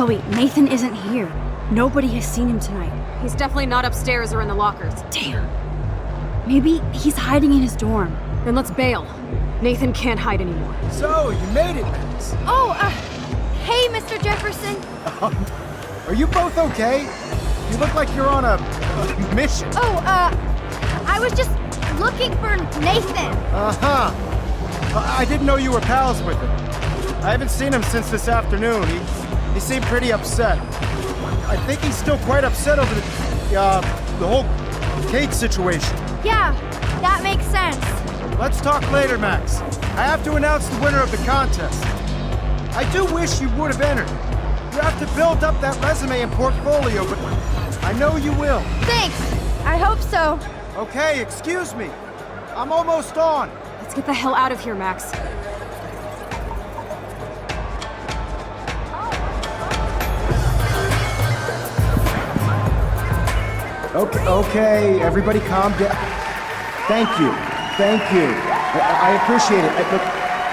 Chloe, Nathan isn't here. Nobody has seen him tonight. He's definitely not upstairs or in the lockers. Damn. Maybe he's hiding in his dorm. Then let's bail. Nathan can't hide anymore. So, you made it, Max. Oh, hey, Mr. Jefferson. Are you both okay? You look like you're on a mission. Oh, I was just looking for Nathan. Uh-huh. I didn't know you were pals with him. I haven't seen him since this afternoon. He seemed pretty upset. I think he's still quite upset over the whole Kate situation. Yeah, that makes sense. Let's talk later, Max. I have to announce the winner of the contest. I do wish you would have entered. You have to build up that resume and portfolio, but I know you will. Thanks. I hope so. Okay, excuse me. I'm almost on. Let's get the hell out of here, Max. Okay, everybody calm down. Thank you. I appreciate it. Look,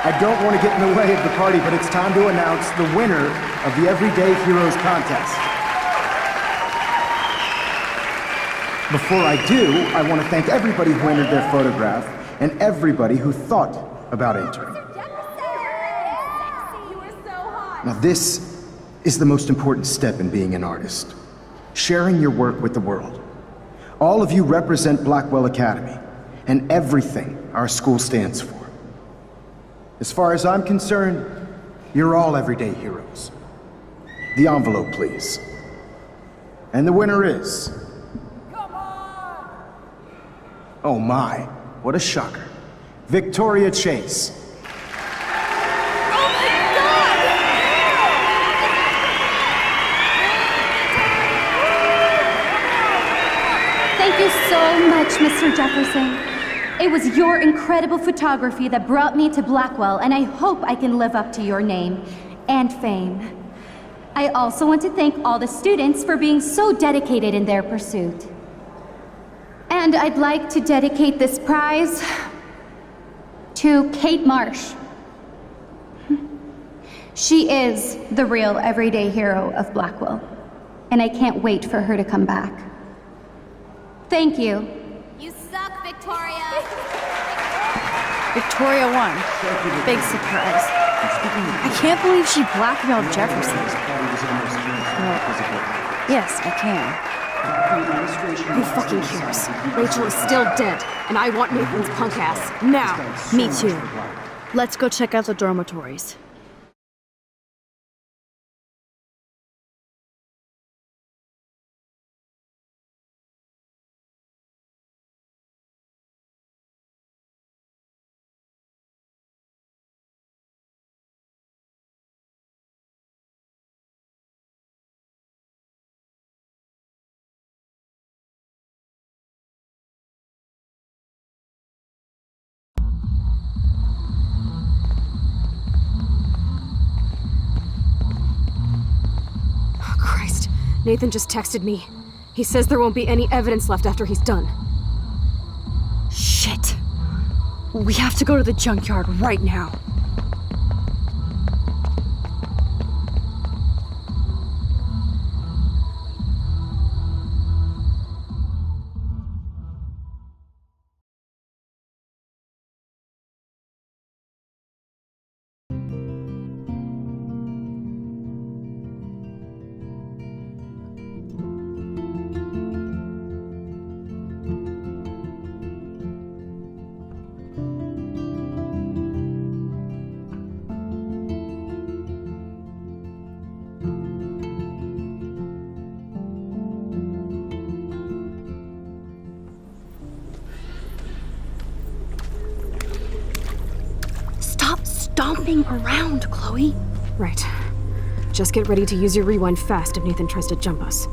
I don't want to get in the way of the party, but it's time to announce the winner of the Everyday Heroes contest. Before I do, I want to thank everybody who entered their photograph and everybody who thought about entering. Now this is the most important step in being an artist. Sharing your work with the world. All of you represent Blackwell Academy and everything our school stands for. As far as I'm concerned, you're all everyday heroes. The envelope, please. And the winner is... Come on! Oh my, what a shocker. Victoria Chase. Thank you so much, Mr. Jefferson. It was your incredible photography that brought me to Blackwell, and I hope I can live up to your name and fame. I also want to thank all the students for being so dedicated in their pursuit. And I'd like to dedicate this prize to Kate Marsh. She is the real everyday hero of Blackwell, and I can't wait for her to come back. Thank you. You suck, Victoria. Victoria won. Big surprise. I can't believe she blackmailed Jefferson. Well, yes, I can. Who fucking cares? Rachel is still dead, and I want Nathan's punk ass, now! Me too. Let's go check out the dormitories. Christ, Nathan just texted me. He says there won't be any evidence left after he's done. Shit. We have to go to the junkyard right now. Stomping around, Chloe. Right. Just get ready to use your rewind fast if Nathan tries to jump us.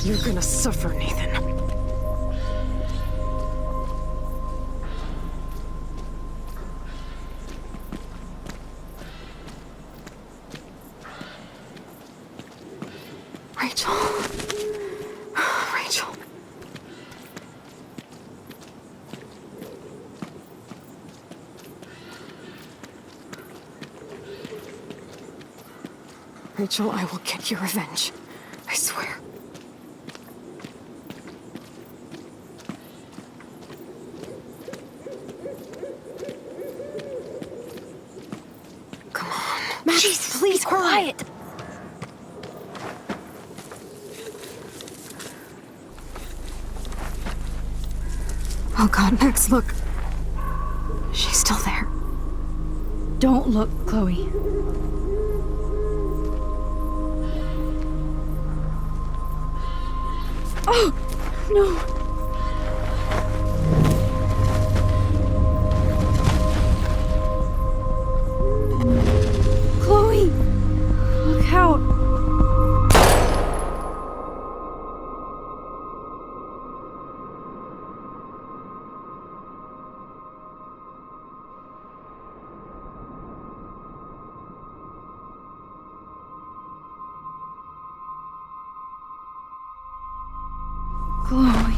You're gonna suffer, Nathan. Rachel. Rachel. Rachel, I will get your revenge. I swear. Come on. Max, jeez, please, quiet. Oh God, Max, look. She's still there. Don't look, Chloe. Oh, no. Chloe! Look out! Chloe.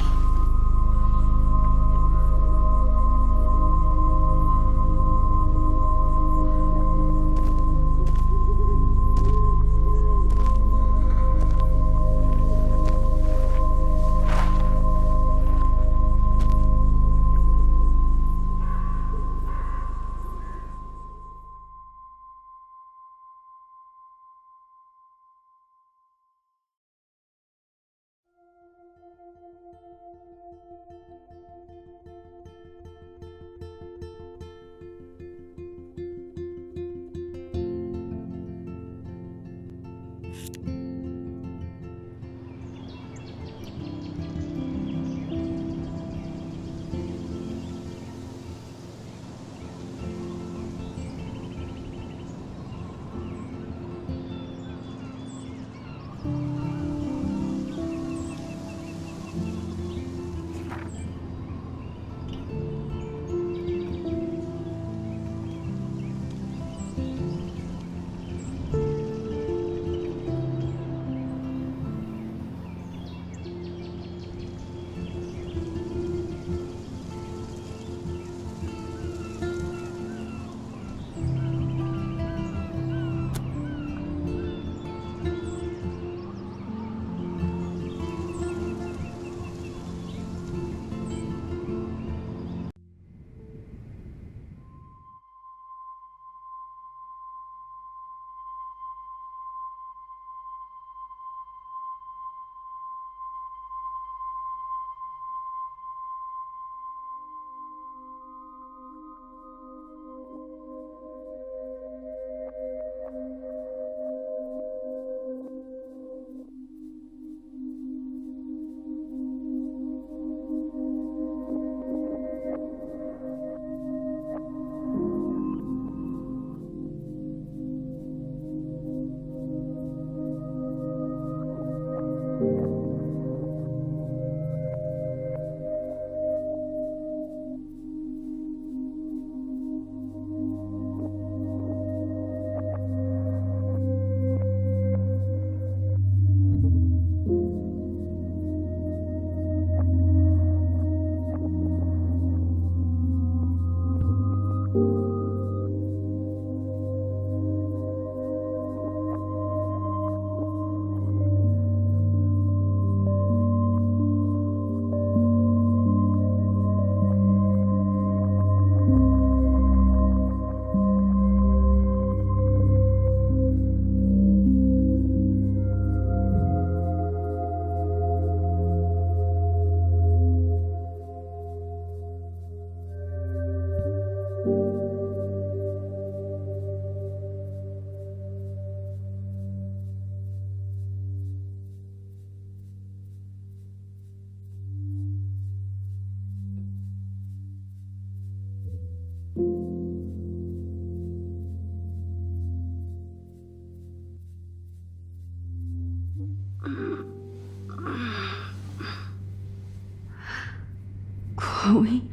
Chloe?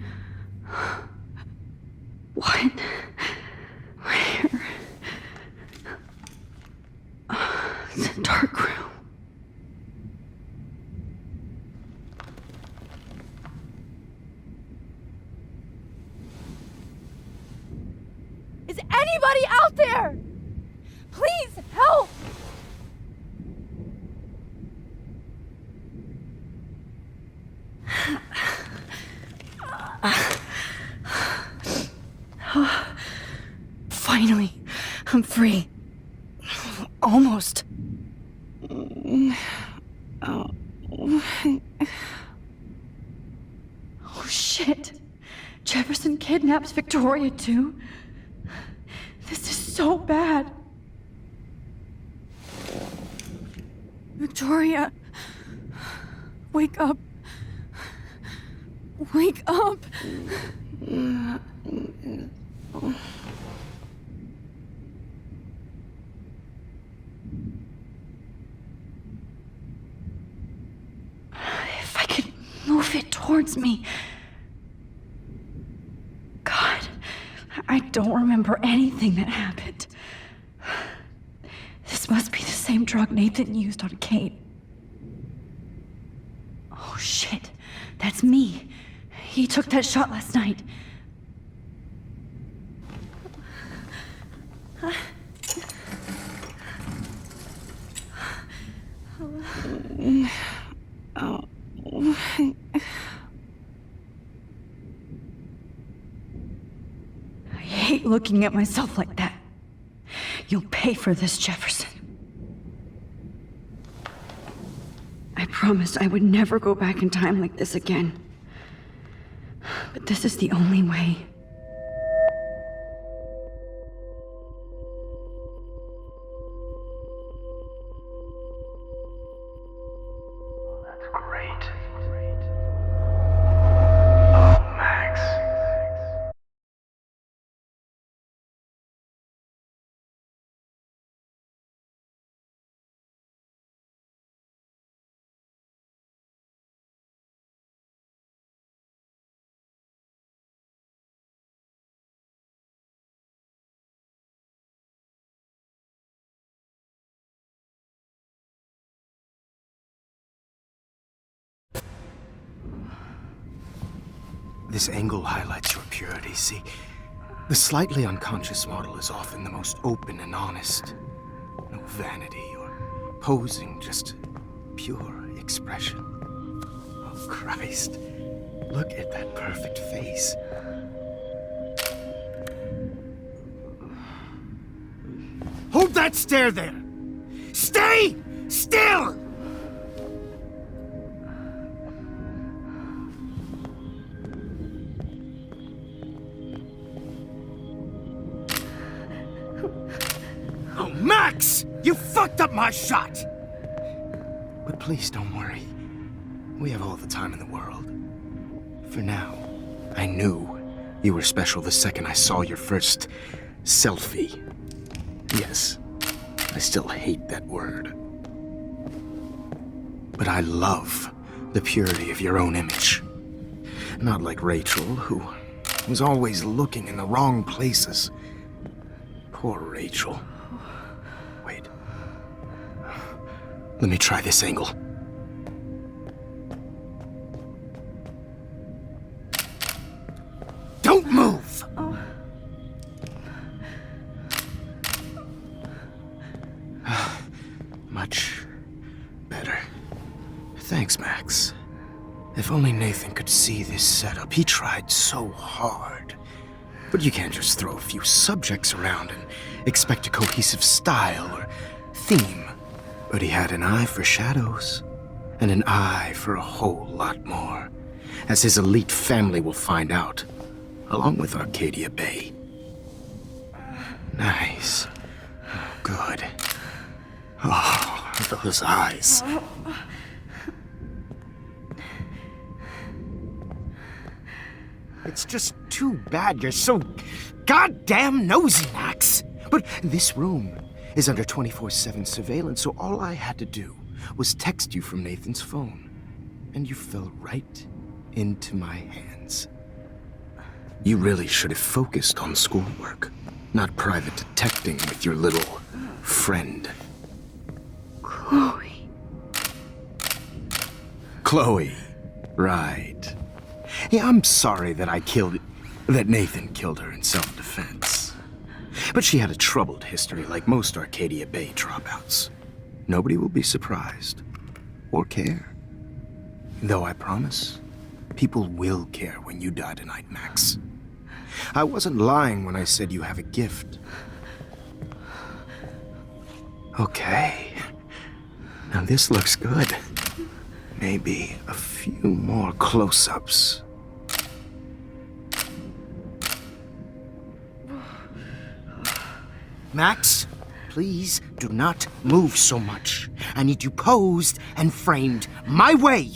What? Where? It's a dark room. Is anybody out there? Please help! Finally, I'm free. Almost. Oh shit. Jefferson kidnaps Victoria too? This is so bad. Victoria, wake up. Wake up. If I could move it towards me. God, I don't remember anything that happened. This must be the same drug Nathan used on Kate. Oh shit, that's me. He took that shot last night. I hate looking at myself like that. You'll pay for this, Jefferson. I promised I would never go back in time like this again. But this is the only way. That's great. Oh, Max. This angle highlights your purity, see? The slightly unconscious model is often the most open and honest. No vanity or posing, just pure expression. Oh, Christ. Look at that perfect face. Hold that stare there! Stay still! Oh, Max! You fucked up my shot! But please don't worry. We have all the time in the world. For now, I knew you were special the second I saw your first selfie. Yes, I still hate that word. But I love the purity of your own image. Not like Rachel, who was always looking in the wrong places. Poor Rachel. Wait. Let me try this angle. Don't move! Much better. Thanks, Max. If only Nathan could see this setup. He tried so hard. But you can't just throw a few subjects around and expect a cohesive style or theme. But he had an eye for shadows, and an eye for a whole lot more, as his elite family will find out, along with Arcadia Bay. Nice. Good. Oh, those eyes. It's just too bad you're so goddamn nosy, Max. But this room is under 24/7 surveillance, so all I had to do was text you from Nathan's phone. And you fell right into my hands. You really should have focused on schoolwork, not private detecting with your little friend. Chloe. Chloe. Right. Yeah, I'm sorry that that Nathan killed her in self-defense. But she had a troubled history like most Arcadia Bay dropouts. Nobody will be surprised. Or care. Though I promise, people will care when you die tonight, Max. I wasn't lying when I said you have a gift. Okay. Now this looks good. Maybe a few more close-ups. Max, please do not move so much. I need you posed and framed my way.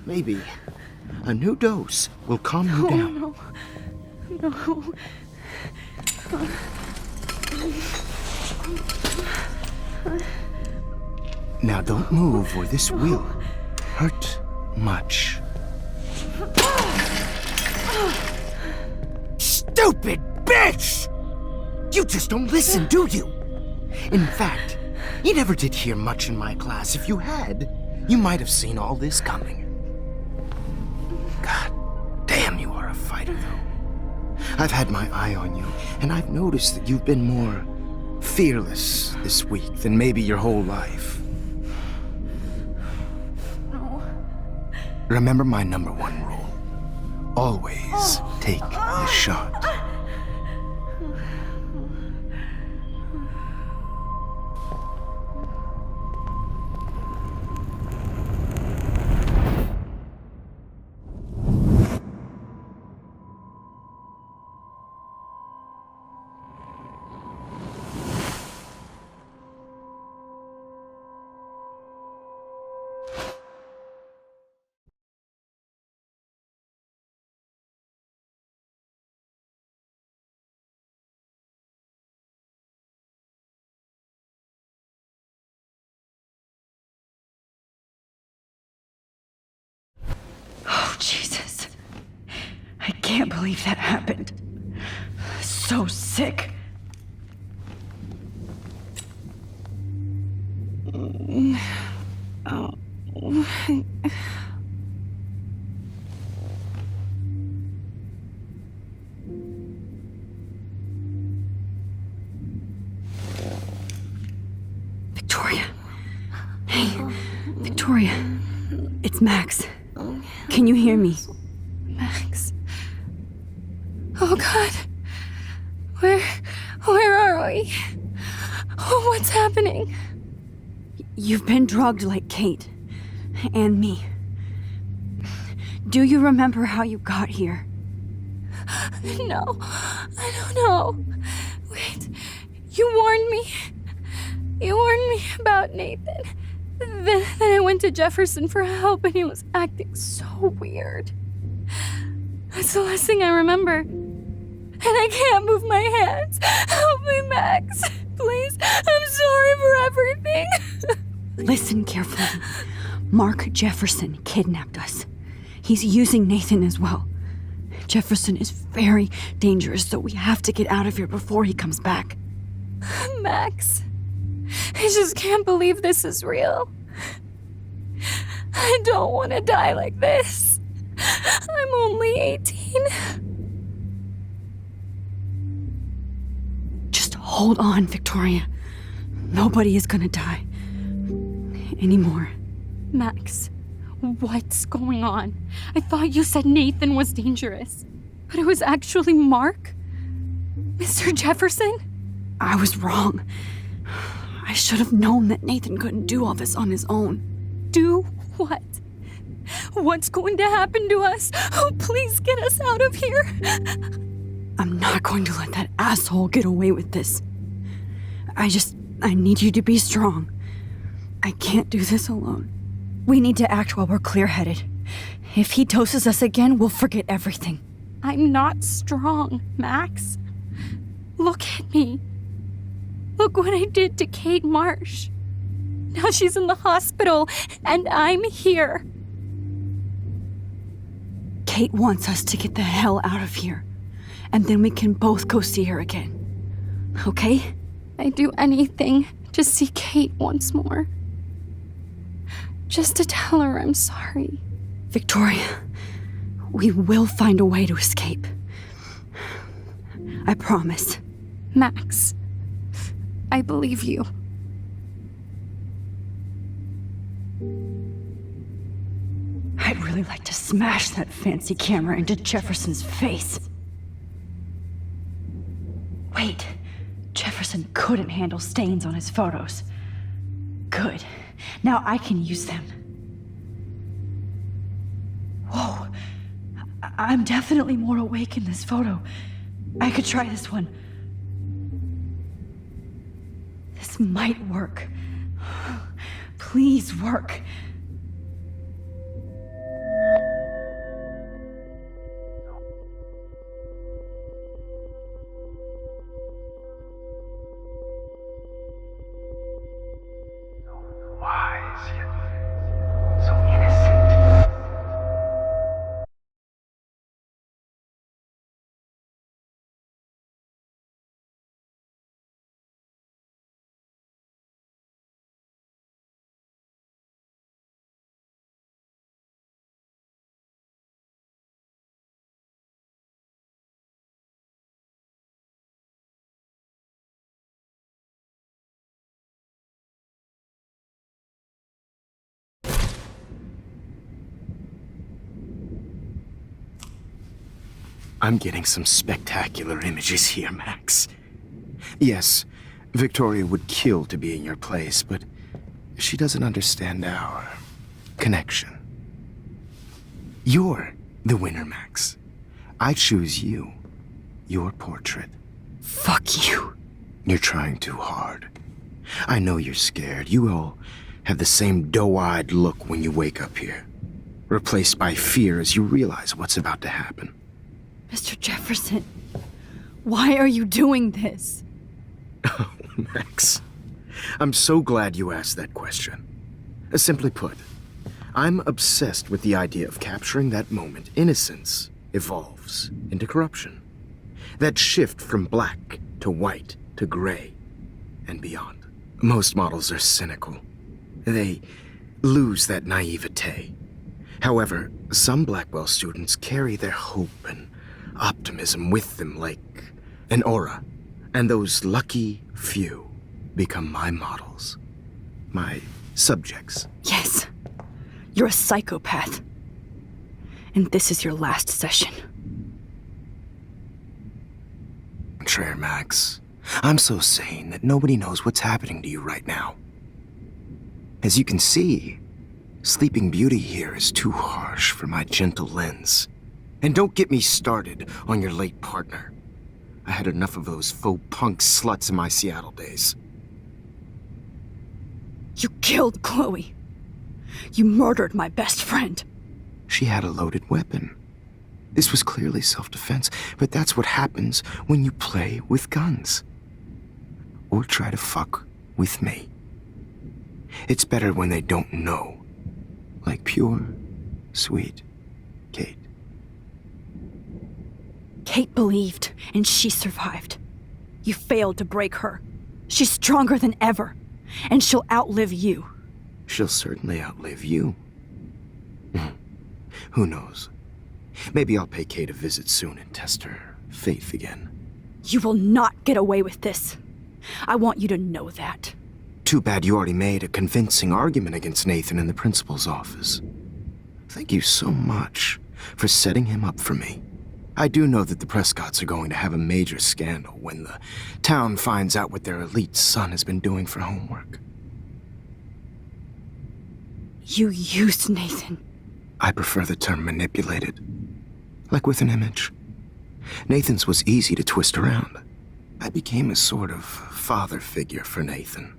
Maybe a new dose will calm you down. No. Now don't move or this will hurt much. Stupid bitch! You just don't listen, do you? In fact, you never did hear much in my class. If you had, you might have seen all this coming. God damn, you are a fighter, though. I've had my eye on you, and I've noticed that you've been more fearless this week than maybe your whole life. No. Remember my number one rule. Always take the shot. Oh, Jesus. I can't believe that happened. So sick. Victoria. Hey, Victoria. It's Max. Can you hear me? Max. Oh God. Where are we? Oh, what's happening? You've been drugged like Kate. And me. Do you remember how you got here? No, I don't know. Wait, you warned me. You warned me about Nathan. Then I went to Jefferson for help and he was acting so weird. That's the last thing I remember. And I can't move my hands. Help me, Max. Please. I'm sorry for everything. Listen carefully. Mark Jefferson kidnapped us. He's using Nathan as well. Jefferson is very dangerous, so we have to get out of here before he comes back. Max, I just can't believe this is real. I don't want to die like this. I'm only 18. Just hold on, Victoria. Nobody is gonna die. Anymore. Max, what's going on? I thought you said Nathan was dangerous, but it was actually Mark? Mr. Jefferson? I was wrong. I should have known that Nathan couldn't do all this on his own. Do what? What's going to happen to us? Oh, please get us out of here. I'm not going to let that asshole get away with this. I need you to be strong. I can't do this alone. We need to act while we're clear-headed. If he doses us again, we'll forget everything. I'm not strong, Max. Look at me. Look what I did to Kate Marsh. Now she's in the hospital, and I'm here. Kate wants us to get the hell out of here. And then we can both go see her again. Okay? I'd do anything to see Kate once more. Just to tell her I'm sorry. Victoria, we will find a way to escape. I promise. Max, I believe you. I'd really like to smash that fancy camera into Jefferson's face. Wait, Jefferson couldn't handle stains on his photos. Good. Now I can use them. Whoa. I'm definitely more awake in this photo. I could try this one. This might work. Please work. Wise yet so innocent. I'm getting some spectacular images here, Max. Yes, Victoria would kill to be in your place, but she doesn't understand our connection. You're the winner, Max. I choose you. Your portrait. Fuck you. You're trying too hard. I know you're scared. You all have the same doe-eyed look when you wake up here, replaced by fear as you realize what's about to happen. Mr. Jefferson, why are you doing this? Oh, Max. I'm so glad you asked that question. Simply put, I'm obsessed with the idea of capturing that moment innocence evolves into corruption. That shift from black to white to gray and beyond. Most models are cynical. They lose that naivete. However, some Blackwell students carry their hope and optimism with them like an aura, and those lucky few become my models, my subjects. Yes, you're a psychopath. And this is your last session. Sure, Max. I'm so sane that nobody knows what's happening to you right now. As you can see, Sleeping Beauty here is too harsh for my gentle lens. And don't get me started on your late partner. I had enough of those faux punk sluts in my Seattle days. You killed Chloe. You murdered my best friend. She had a loaded weapon. This was clearly self-defense, but that's what happens when you play with guns. Or try to fuck with me. It's better when they don't know. Like pure, sweet Kate. Kate believed, and she survived. You failed to break her. She's stronger than ever, and she'll outlive you. She'll certainly outlive you. Who knows? Maybe I'll pay Kate a visit soon and test her faith again. You will not get away with this. I want you to know that. Too bad you already made a convincing argument against Nathan in the principal's office. Thank you so much for setting him up for me. I do know that the Prescotts are going to have a major scandal when the town finds out what their elite son has been doing for homework. You used Nathan. I prefer the term manipulated. Like with an image. Nathan's was easy to twist around. I became a sort of father figure for Nathan.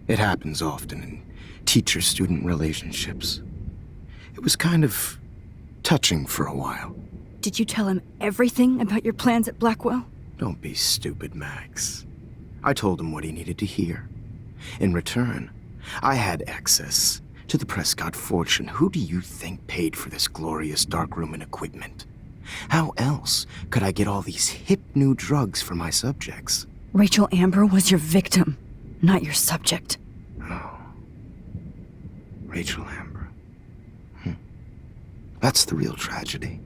It happens often in teacher-student relationships. It was kind of touching for a while. Did you tell him everything about your plans at Blackwell? Don't be stupid, Max. I told him what he needed to hear. In return, I had access To the Prescott fortune, who do you think paid for this glorious darkroom and equipment? How else could I get all these hip new drugs for my subjects? Rachel Amber was your victim, not your subject. Oh. Rachel Amber. That's the real tragedy.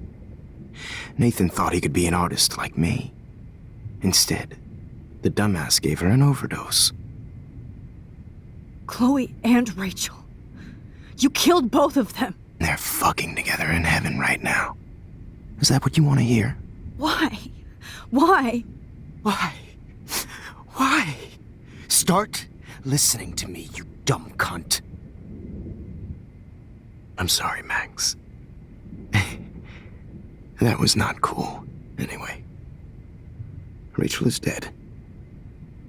Nathan thought he could be an artist like me. Instead, the dumbass gave her an overdose. Chloe and Rachel. You killed both of them. They're fucking together in heaven right now. Is that what you want to hear? Why? Why? Why? Why? Start listening to me, you dumb cunt. I'm sorry, Max. That was not cool. Anyway. Rachel is dead.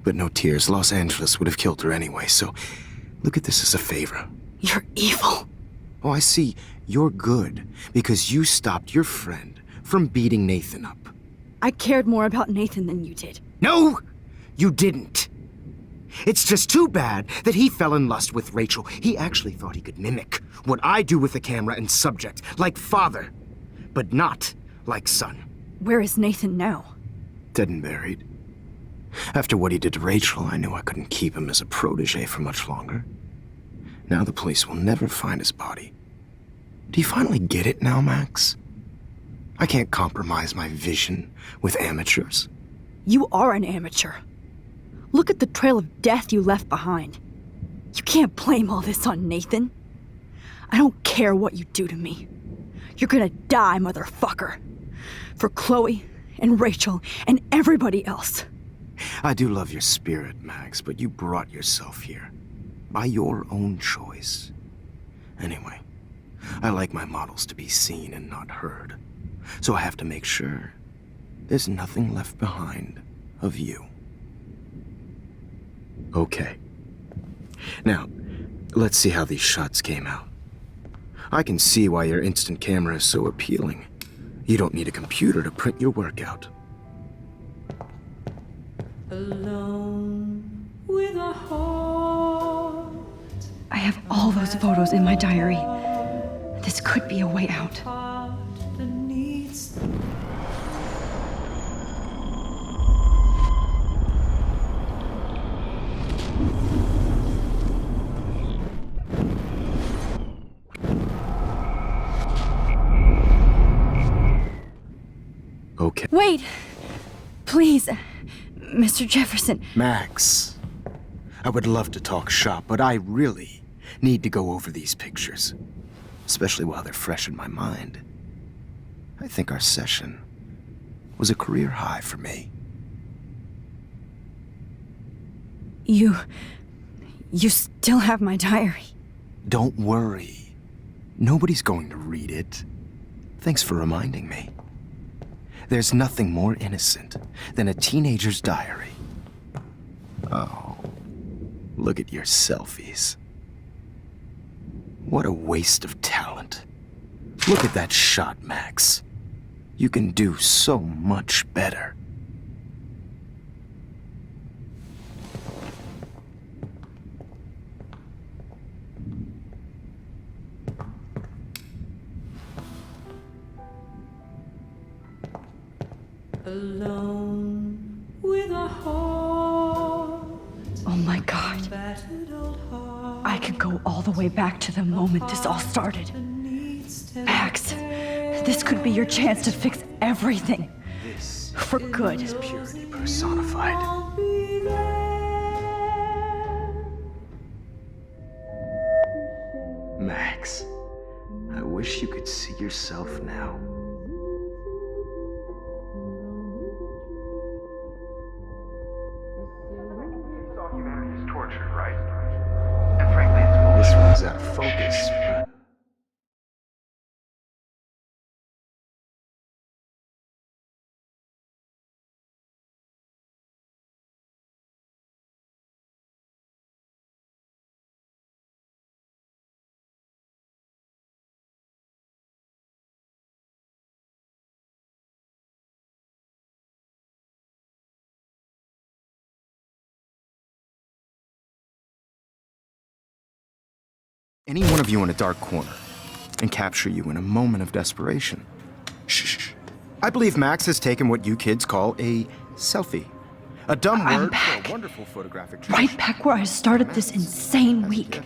But no tears. Los Angeles would have killed her anyway, so look at this as a favor. You're evil. Oh, I see. You're good because you stopped your friend from beating Nathan up. I cared more about Nathan than you did. No, you didn't. It's just too bad that he fell in lust with Rachel. He actually thought he could mimic what I do with the camera and subject, like father, but not like son. Where is Nathan now? Dead and buried. After what he did to Rachel, I knew I couldn't keep him as a protege for much longer. Now the police will never find his body. Do you finally get it now, Max? I can't compromise my vision with amateurs. You are an amateur. Look at the trail of death you left behind. You can't blame all this on Nathan. I don't care what you do to me. You're gonna die, motherfucker. For Chloe and Rachel and everybody else. I do love your spirit, Max, but you brought yourself here. By your own choice. Anyway, I like my models to be seen and not heard. So I have to make sure there's nothing left behind of you. Okay. Now, let's see how these shots came out. I can see why your instant camera is so appealing. You don't need a computer to print your work out. Alone with a heart. I have all those photos in my diary. This could be a way out. Heart that needs Okay. Wait! Please, Mr. Jefferson. Max, I would love to talk shop, but I really need to go over these pictures. Especially while they're fresh in my mind. I think our session was a career high for me. You still have my diary. Don't worry. Nobody's going to read it. Thanks for reminding me. There's nothing more innocent than a teenager's diary. Oh, look at your selfies. What a waste of talent. Look at that shot, Max. You can do so much better. alone with a heart. Oh my god. Battered old heart I could go all the way back to the moment this all started. that needs to Max, this could be your chance to fix everything. This For good. is purity personified. I'll be there. Max, I wish you could see yourself now. You thought humanity is tortured, right? And frankly, it's bullshit. This one's out of focus, but any one of you in a dark corner and capture you in a moment of desperation. Shh. I believe Max has taken what you kids call a selfie. A dumb I'm word back. for a wonderful photographic Right back where I started this insane week.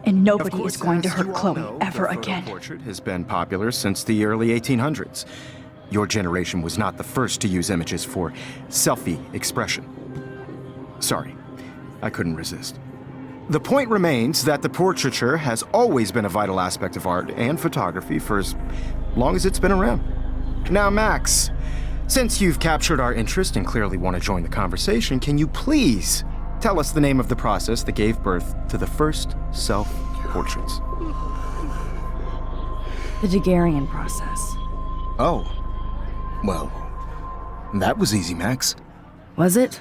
And nobody is going to hurt Chloe ever again. The portrait has been popular since the early 1800s. Your generation was not the first to use images for selfie expression. Sorry, I couldn't resist. The point remains that the portraiture has always been a vital aspect of art and photography for as long as it's been around. Now, Max, since you've captured our interest and clearly want to join the conversation, can you please tell us the name of the process that gave birth to the first self-portraits? The Daguerrean process. Oh. Well, that was easy, Max. Was it?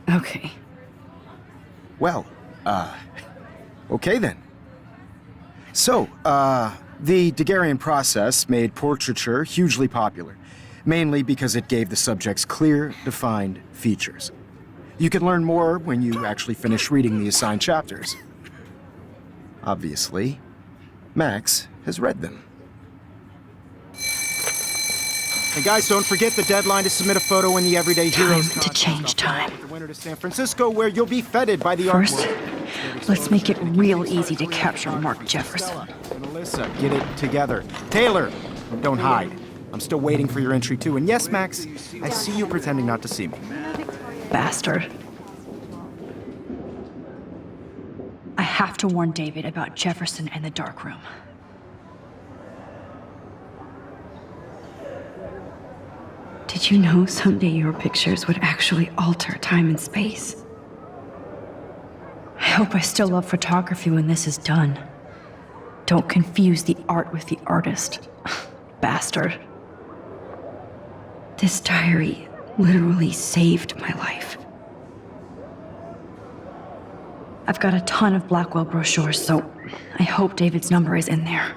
Okay. Well, okay then. So, the Daguerrean process made portraiture hugely popular, mainly because it gave the subjects clear, defined features. You can learn more when you actually finish reading the assigned chapters. Obviously, Max has read them. Hey guys, don't forget the deadline to submit a photo in the Everyday Heroes Time to change time. The winner to San Francisco, where you'll be feted by the First, art world. let's make it real easy to capture Mark Jefferson. And Alyssa, get it together. Taylor, don't hide. I'm still waiting for your entry too. And yes, Max, I see you pretending not to see me. Bastard. I have to warn David about Jefferson and the dark room. Did you know someday your pictures would actually alter time and space? I hope I still love photography when this is done. Don't confuse the art with the artist. Bastard. This diary literally saved my life. I've got a ton of Blackwell brochures, so I hope David's number is in there.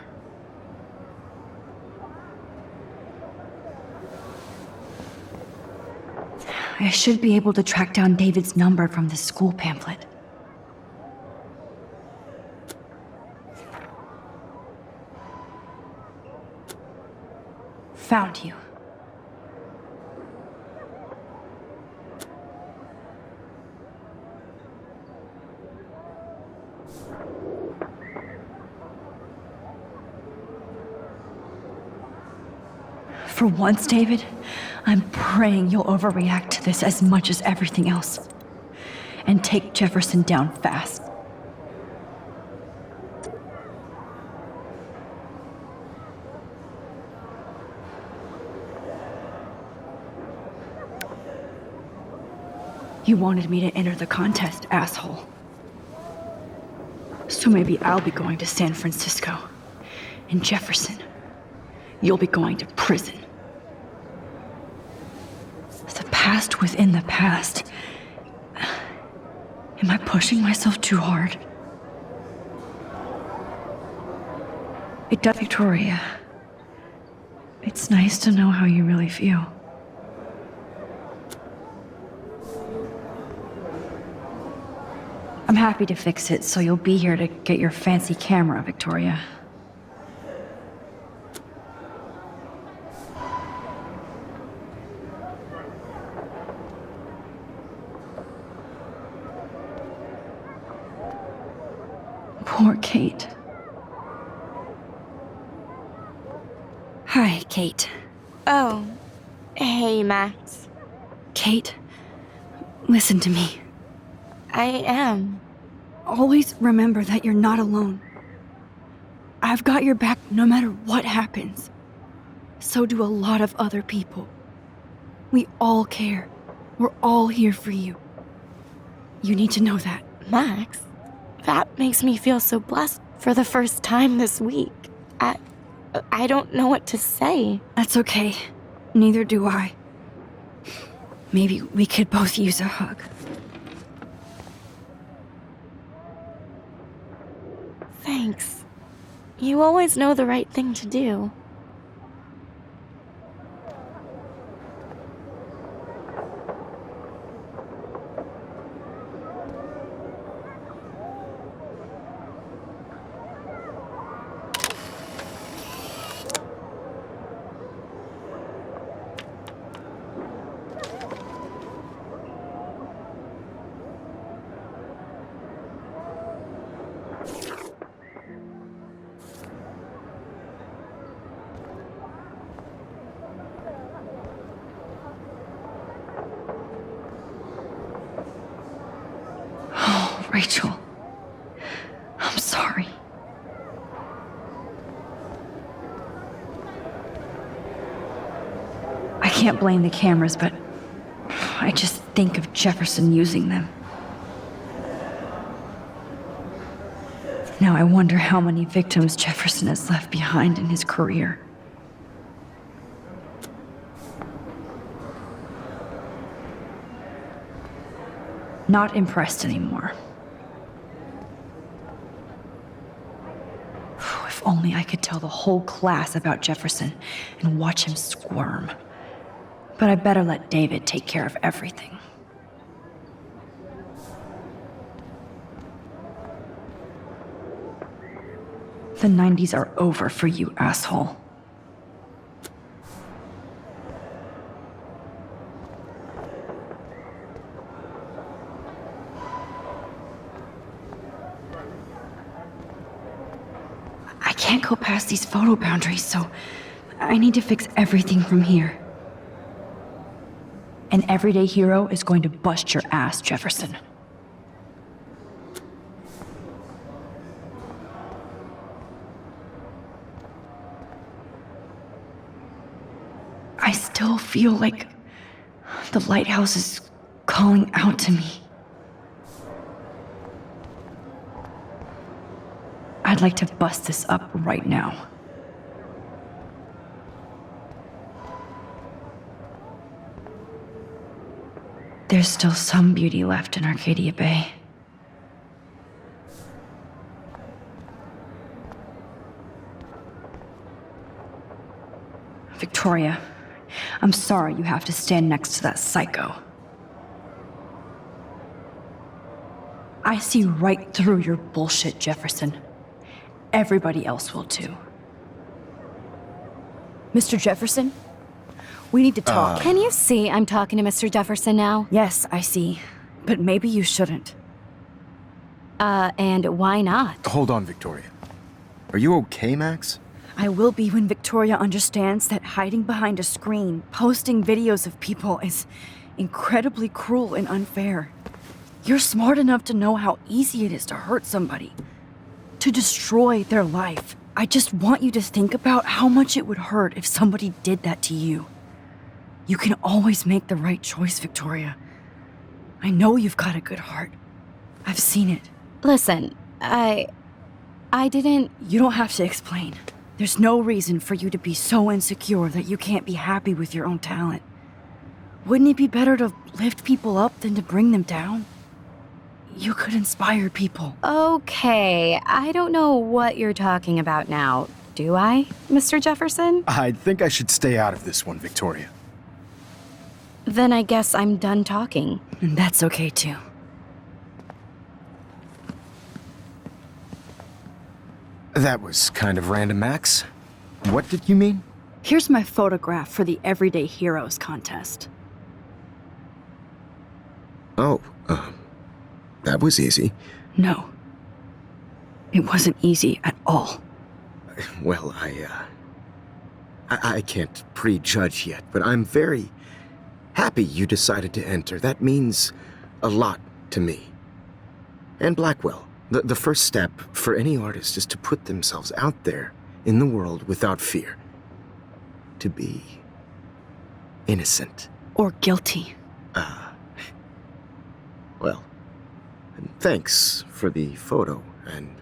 I should be able to track down David's number from the school pamphlet. Found you. For once, David, I'm praying you'll overreact to this as much as everything else. And take Jefferson down fast. You wanted me to enter the contest, asshole. So maybe I'll be going to San Francisco. And Jefferson, you'll be going to prison. The past within the past. Am I pushing myself too hard? It does, Victoria. It's nice to know how you really feel. I'm happy to fix it, so you'll be here to get your fancy camera, Victoria. Poor Kate. Hi, Kate. Oh, hey, Max. Kate, listen to me. I am. Always remember that you're not alone. I've got your back no matter what happens. So do a lot of other people. We all care. We're all here for you. You need to know that. Max, that makes me feel so blessed for the first time this week. I don't know what to say. That's okay. Neither do I. Maybe we could both use a hug. Thanks. You always know the right thing to do. Rachel, I'm sorry. I can't blame the cameras, but I just think of Jefferson using them. Now I wonder how many victims Jefferson has left behind in his career. Not impressed anymore. If only I could tell the whole class about Jefferson and watch him squirm. But I better let David take care of everything. The 90s are over for you, asshole. I can't go past these photo boundaries, so I need to fix everything from here. An everyday hero is going to bust your ass, Jefferson. I still feel like the lighthouse is calling out to me. I'd like to bust this up right now. There's still some beauty left in Arcadia Bay. Victoria, I'm sorry you have to stand next to that psycho. I see right through your bullshit, Jefferson. Everybody else will too. Mr. Jefferson? We need to talk. Can you see I'm talking to Mr. Jefferson now? Yes, I see. But maybe you shouldn't. And why not? Hold on, Victoria. Are you okay, Max? I will be when Victoria understands that hiding behind a screen, posting videos of people is incredibly cruel and unfair. You're smart enough to know how easy it is to hurt somebody, to destroy their life. I just want you to think about how much it would hurt if somebody did that to you. You can always make the right choice, Victoria. I know you've got a good heart. I've seen it. Listen, I didn't... You don't have to explain. There's no reason for you to be so insecure that you can't be happy with your own talent. Wouldn't it be better to lift people up than to bring them down? You could inspire people. Okay, I don't know what you're talking about now, do I, Mr. Jefferson? I think I should stay out of this one, Victoria. Then I guess I'm done talking. And that's okay too. That was kind of random, Max. What did you mean? Here's my photograph for the Everyday Heroes contest. Oh, that was easy. No. It wasn't easy at all. Well, I can't prejudge yet, but I'm very happy you decided to enter. That means a lot to me. And Blackwell. The first step for any artist is to put themselves out there in the world without fear. To be innocent. Or guilty. Well, thanks for the photo, and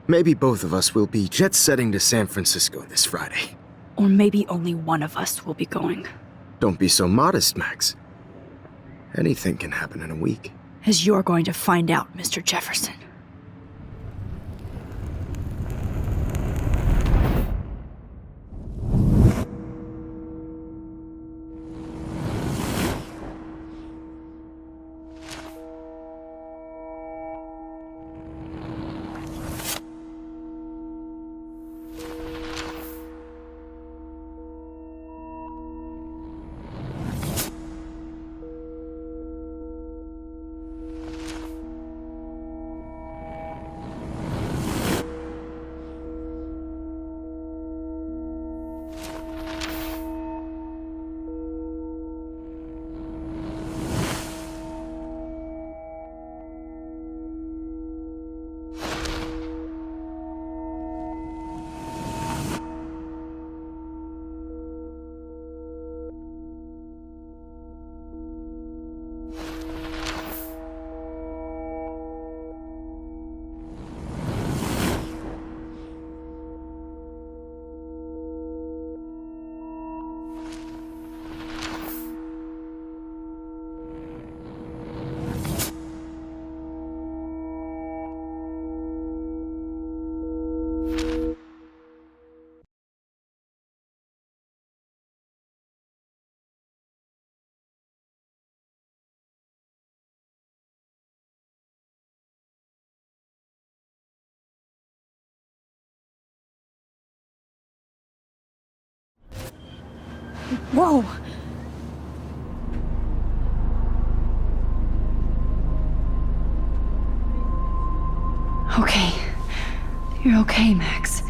maybe both of us will be jet-setting to San Francisco this Friday. Or maybe only one of us will be going. Don't be so modest, Max. Anything can happen in a week. As you're going to find out, Mr. Jefferson. Whoa! Okay. You're okay, Max.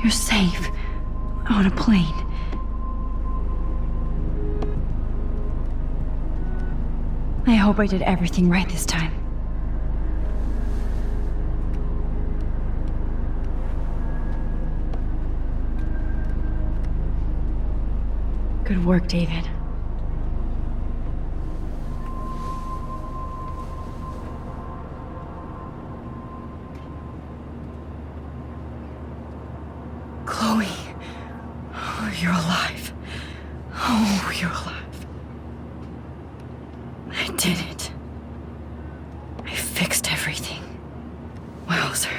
You're safe. On a plane. I hope I did everything right this time. Good work, David. Chloe. Oh, you're alive. Oh, you're alive. I did it. I fixed everything. Wowzer.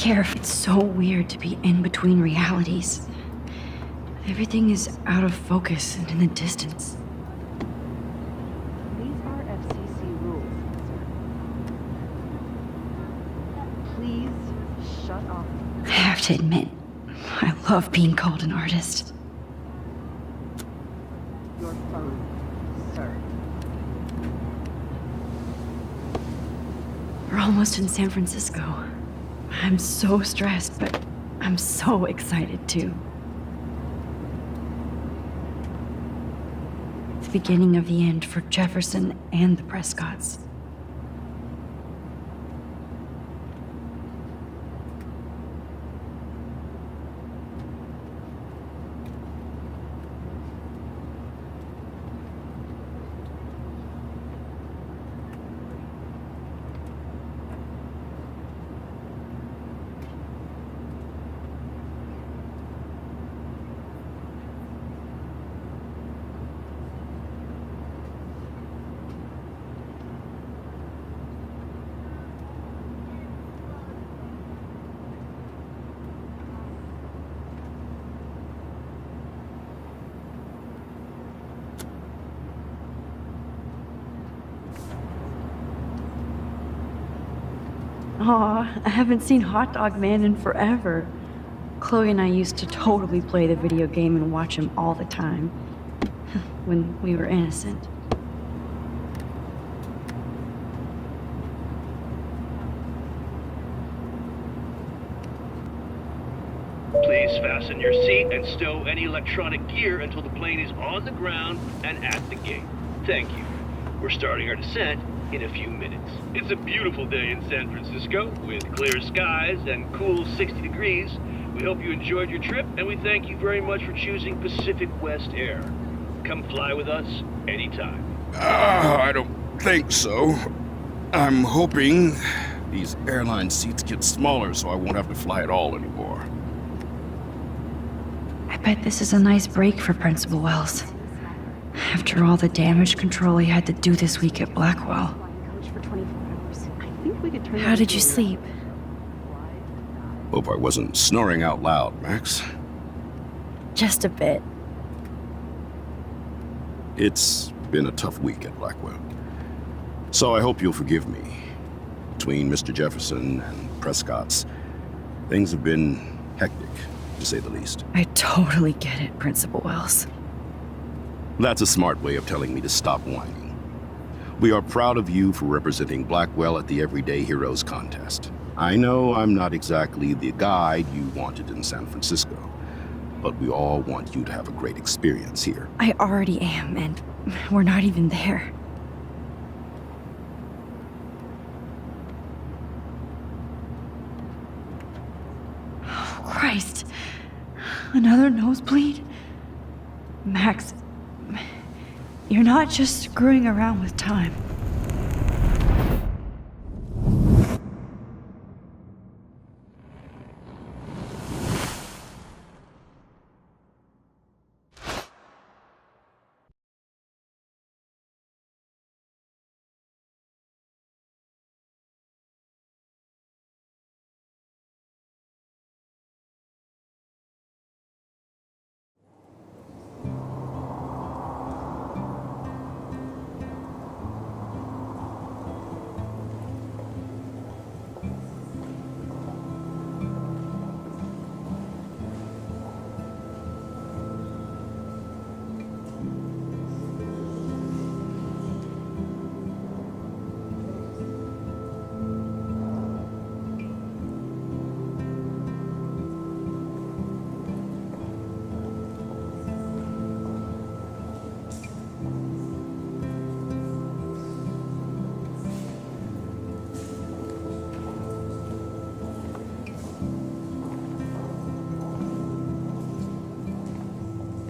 care if it's so weird to be in between realities. Everything is out of focus and in the distance. These are FCC rules, sir. Please shut off. I have to admit, I love being called an artist. Your phone, sir. We're almost in San Francisco. I'm so stressed, but I'm so excited too. The beginning of the end for Jefferson and the Prescotts. Aw, I haven't seen Hot Dog Man in forever. Chloe and I used to totally play the video game and watch him all the time. When we were innocent. Please fasten your seat and stow any electronic gear until the plane is on the ground and at the gate. Thank you. We're starting our descent in a few minutes. It's a beautiful day in San Francisco with clear skies and cool 60 degrees. We hope you enjoyed your trip, and we thank you very much for choosing Pacific West Air. Come fly with us anytime. I don't think so. I'm hoping these airline seats get smaller so I won't have to fly at all anymore. I bet this is a nice break for Principal Wells. After all the damage control he had to do this week at Blackwell. Coach for 24 hours. I think we could turn. How did you sleep? Hope I wasn't snoring out loud, Max. Just a bit. It's been a tough week at Blackwell. So I hope you'll forgive me. Between Mr. Jefferson and Prescott's, things have been hectic, to say the least. I totally get it, Principal Wells. That's a smart way of telling me to stop whining. We are proud of you for representing Blackwell at the Everyday Heroes contest. I know I'm not exactly the guide you wanted in San Francisco, but we all want you to have a great experience here. I already am, and we're not even there. Oh, Christ. Another nosebleed? Max, you're not just screwing around with time.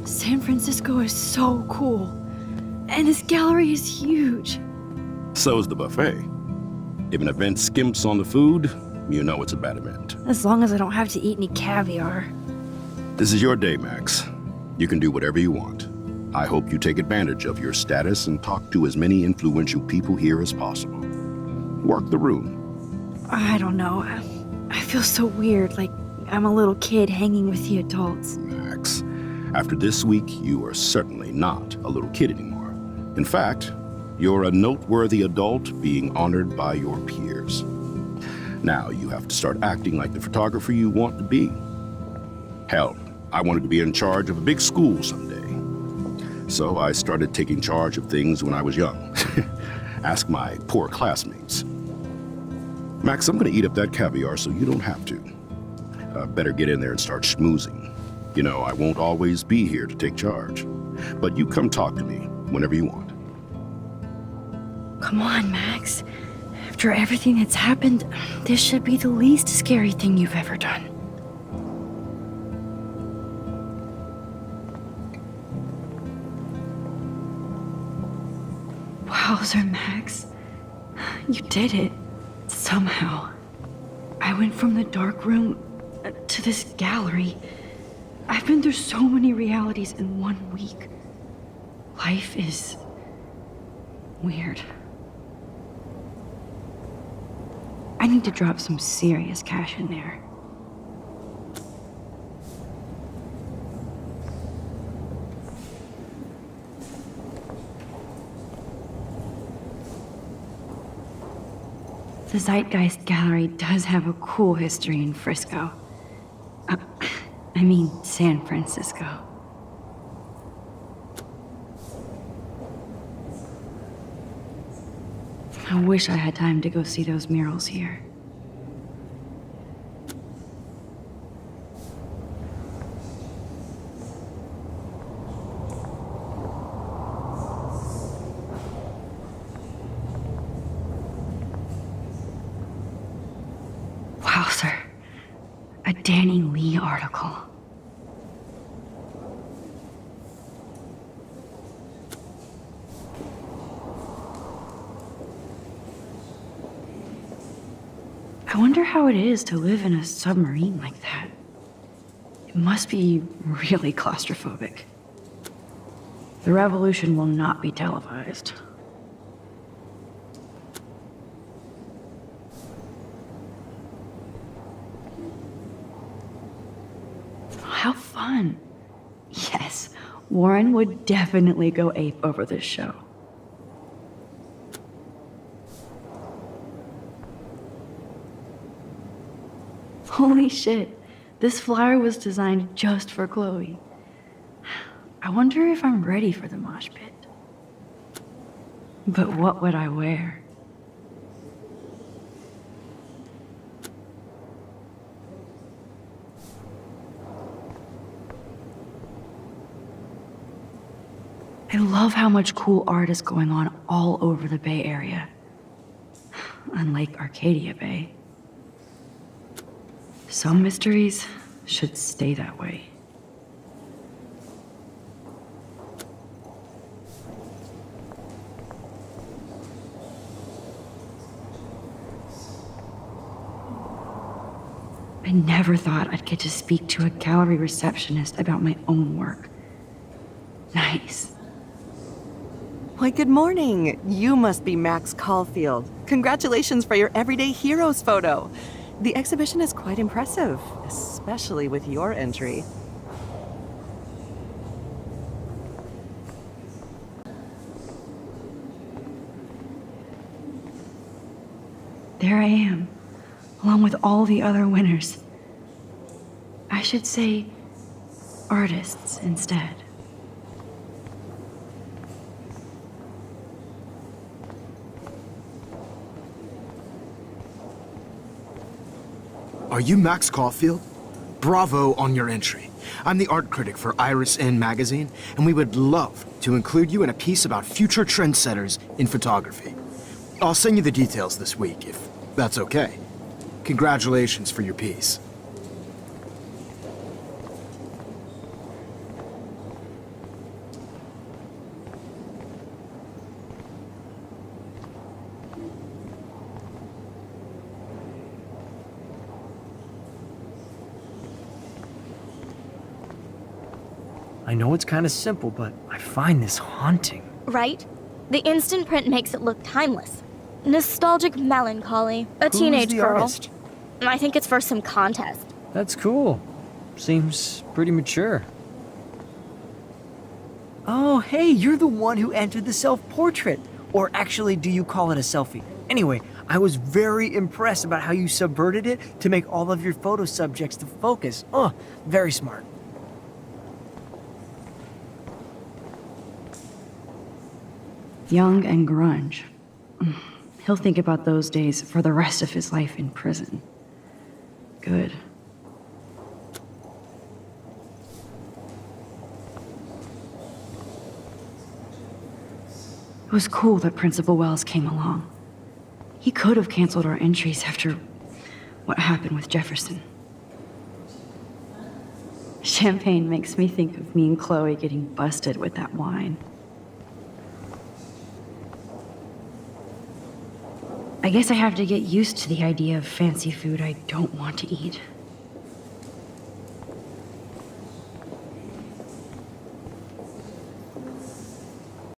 San Francisco is so cool. And this gallery is huge. So is the buffet. If an event skimps on the food, you know it's a bad event. As long as I don't have to eat any caviar. This is your day, Max. You can do whatever you want. I hope you take advantage of your status and talk to as many influential people here as possible. Work the room. I don't know. I feel so weird, like I'm a little kid hanging with the adults. Max, after this week, you are certainly not a little kid anymore. In fact, you're a noteworthy adult being honored by your peers. Now you have to start acting like the photographer you want to be. Hell, I wanted to be in charge of a big school someday. So I started taking charge of things when I was young. Ask my poor classmates. Max, I'm gonna eat up that caviar so you don't have to. Better get in there and start schmoozing. You know, I won't always be here to take charge. But you come talk to me whenever you want. Come on, Max. After everything that's happened, this should be the least scary thing you've ever done. Wowzer, Max. You did it. Somehow. I went from the dark room to this gallery. I've been through so many realities in 1 week. Life is weird. I need to drop some serious cash in there. The Zeitgeist Gallery does have a cool history in Frisco. I mean, San Francisco. I wish I had time to go see those murals here. Wowzer. A Danny Lee article. I wonder how it is to live in a submarine like that. It must be really claustrophobic. The revolution will not be televised. How fun. Yes, Warren would definitely go ape over this show. Holy shit, this flyer was designed just for Chloe. I wonder if I'm ready for the mosh pit. But what would I wear? I love how much cool art is going on all over the Bay Area. Unlike Arcadia Bay. Some mysteries should stay that way. I never thought I'd get to speak to a gallery receptionist about my own work. Nice. Why, good morning. You must be Max Caulfield. Congratulations for your Everyday Heroes photo. The exhibition is quite impressive, especially with your entry. There I am, along with all the other winners. I should say artists instead. Are you Max Caulfield? Bravo on your entry. I'm the art critic for Iris N magazine, and we would love to include you in a piece about future trendsetters in photography. I'll send you the details this week, if that's okay. Congratulations for your piece. I know it's kind of simple, but I find this haunting. Right? The instant print makes it look timeless. Nostalgic melancholy. A teenage Who's the girl. artist? I think it's for some contest. That's cool. Seems pretty mature. Oh, hey, you're the one who entered the self-portrait. Or actually, do you call it a selfie? Anyway, I was very impressed about how you subverted it to make all of your photo subjects to focus. Oh, very smart. Young and grunge. He'll think about those days for the rest of his life in prison. Good. It was cool that Principal Wells came along. He could have canceled our entries after what happened with Jefferson. Champagne makes me think of me and Chloe getting busted with that wine. I guess I have to get used to the idea of fancy food I don't want to eat.